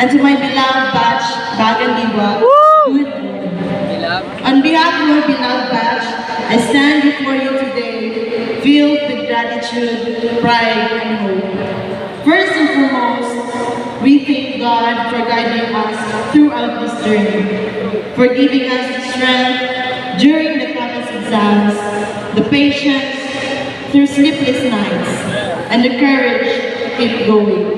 and to my beloved batch, Bagandiwa, on behalf of my beloved batch, I stand before you today, filled with gratitude, pride, and hope. First and foremost, we thank God for guiding us throughout this journey, for giving us the strength during the campus exams, the patience through sleepless nights, and the courage to keep going.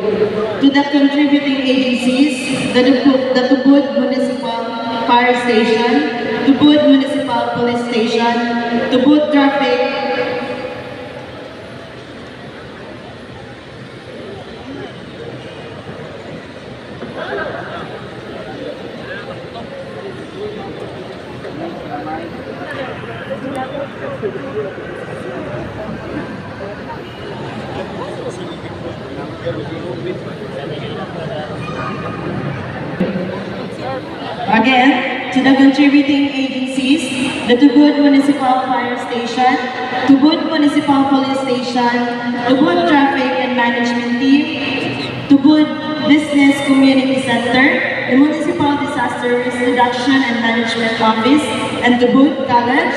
To the contributing agencies, the Tubod Municipal Fire Station, Tubod Municipal Police Station, Tubod Traffic, again, to the contributing agencies, the Tubod Municipal Fire Station, Tubod Municipal Police Station, Tubod Traffic and Management Team, Tubod Business Community Center, the Municipal Disaster Risk Reduction and Management Office, and Tubod College,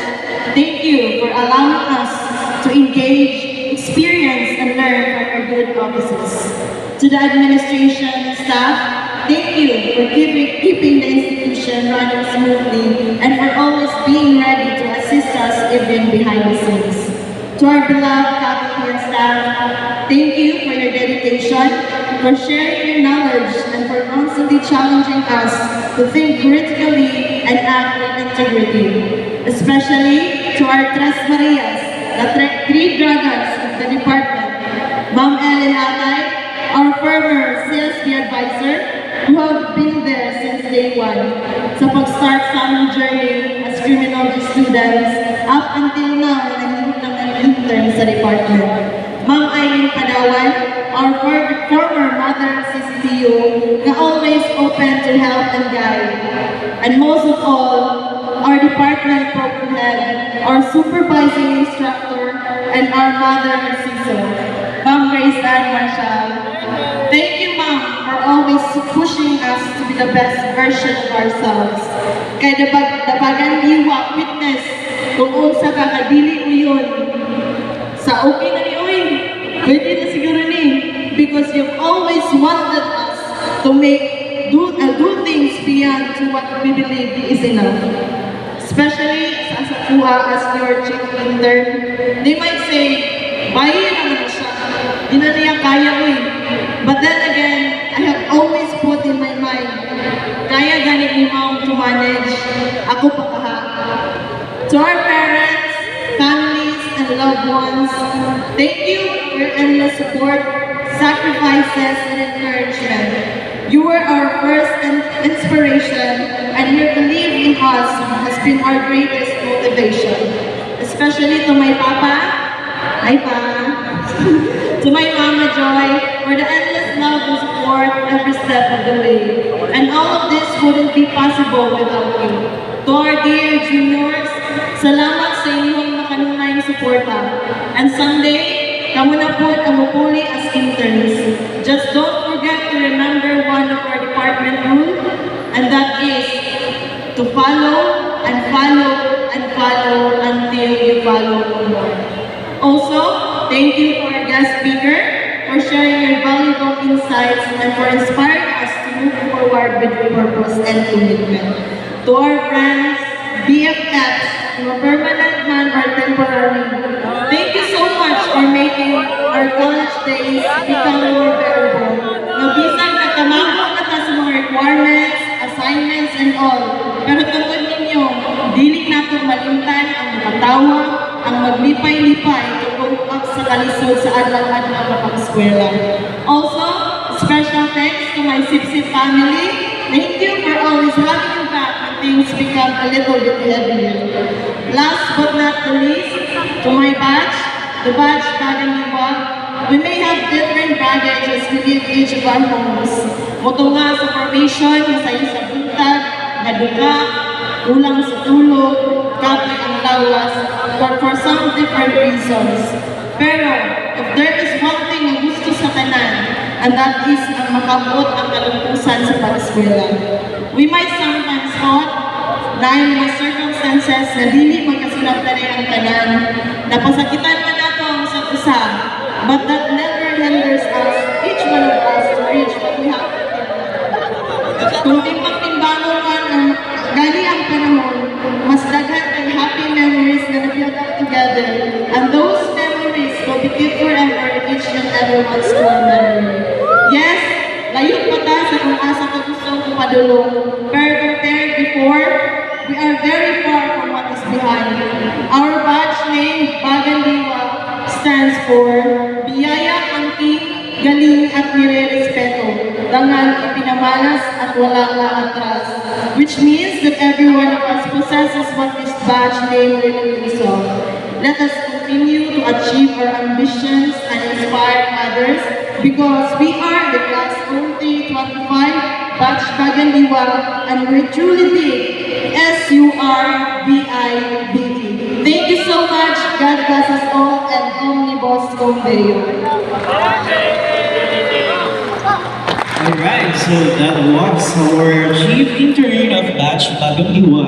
thank you for allowing us to engage, experience, and learn from our good offices. To the administration staff, thank you for keeping the institution running smoothly and for always being ready to assist us even behind the scenes. To our beloved faculty and staff, thank you for your dedication, for sharing your knowledge, and for constantly challenging us to think critically and act with integrity. Especially to our Tres Marias, the three dragons of the department, Ma'am Ellen Atay, our former CSB advisor, who have been there since day one, sa pag-start sa aming journey as criminology students, up until now, naging naman intern sa department. Ma'am Eileen Padawan, our former mother CCTU, na always open to help and guide. And most of all, our department program head, our supervising instructor, and our mother and sister, Ma'am Grace Ann Marshall. Thank you, Ma'am, for always pushing us to be the best version of ourselves. Kaya dabagan iwa, witness, kung unsa ka kadili mo yun. Sa okay na ni, uy, pwede na siguro ni. Because you've always wanted us to do things beyond to what we believe is enough. Especially sa Asakuha as your chief intern. They might say, bayan naman siya. Di na niya kaya, uy. But then again, I have always put in my mind, kaya ganit ni Mom to manage, ako pa kaha. To our parents, families, and loved ones, thank you for your endless support, sacrifices, and encouragement. You were our first inspiration, and your belief in us has been our greatest motivation. Especially to my Papa, hi Pa, to my Mama Joy, for the endless love and support every step of the way. And all of this wouldn't be possible without you. To our dear juniors, salamat sa inyong makanunayang suporta. And someday, kamo na po ang mupuli as interns. Just don't forget to remember one of our department rules, and that is to follow and follow and follow until you follow no more. Also, thank you for our guest speaker for sharing your valuable insights and for inspiring us to move forward with purpose and commitment. To our friends, BFFs, who are permanent man or temporary, thank you so much for making our college days become more bearable. Nabisan na kamako na ta sa mga requirements, assignments, and all. Pero tungkol ninyo, dili nato malimtan ang makatawa, ang maglipay-lipay tungkol up sa kalisod sa adlaw-adlaw na pag-eskwela. Also, special thanks to my Sipsip family. Thank you for always having me back when things become a little bit heavier. Last but not the least, to my batch, the batch Bagandiwa, we may have different baggage as we leave each of our homes. Moto nga sa formation, masaya sa buntag, naduga, ulang sa tulog, kapoy ang lawas, but for some different reasons. Pero, if there is one thing na gusto sa tanan, and that is ang makabot ang kalungkusan sa pag-eskwela. We might sometimes thought, dahil mga circumstances na dili magkasunod na rin ang tanan, napasakitan man nato ang isa't isa, but that never hinders us, each one of us, to reach what we have. Kung timbang-timbangon man ang gali ang panahon, mas daghan kay happy memories na na-build up together, and those memories will be kept forever in each and everyone's core memory. Yes, layo pa ta sa kung asa ka gusto kong padulong, pero compared before, we are very far from what is behind. Our batch name, Bagandiwa, stands for Biyaya, Angking, Galing at Nire-respeto, Dangan, Ipinamalas at Walang Atras, which means that every one of us possesses what this batch name really means of. Let us continue to achieve our ambitions and inspire others because we are the class 0325 Batch Bagandiwa and we truly big SURVIBE. Thank you so much. God bless us all and Omnibus Conveyo. Alright, so that was our chief intern of Batch Bagandiwa.